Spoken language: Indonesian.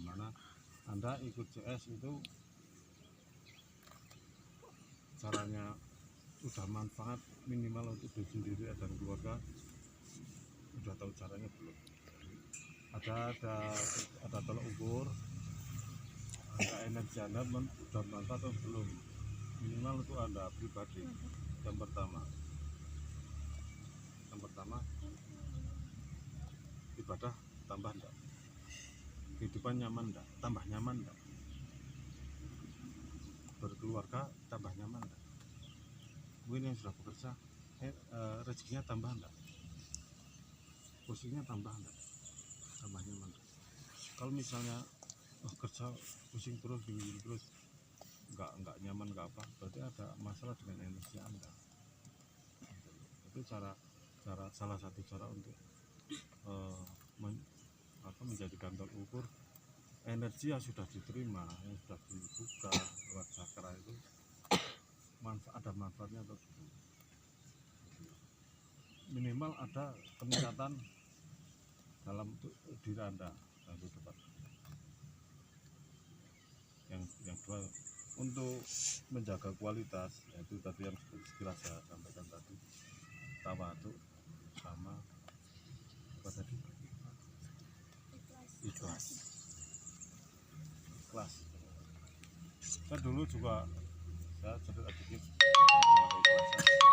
dimana Anda ikut CS itu caranya udah manfaat minimal untuk diri sendiri dan keluarga, udah tahu caranya belum? Ada tolak ukur, ada energi Anda udah manfaat atau belum? Minimal itu Anda pribadi. Yang pertama ibadah tambah enggak? Kehidupan nyaman enggak? Tambah nyaman enggak? Berkeluarga tambah nyaman enggak? Mungkin yang sudah bekerja rezekinya tambah enggak? Pusingnya tambah enggak? Tambah nyaman enggak? Kalau misalnya kerja pusing terus, bingung terus, enggak nyaman, enggak apa, berarti ada masalah dengan energi Anda. Itu salah satu cara untuk menjadikan tolak ukur energi yang sudah diterima, yang sudah dibuka lewat cakra itu ada manfaatnya atau tidak. Minimal ada peningkatan dalam diri Anda. Itu tepat. Yang dua, untuk menjaga kualitas, yaitu tadi yang sekilas saya sampaikan tadi, tawadhu sama apa tadi? Ikhlas. Saya dulu juga cerita sedikit masalah keikhlasan.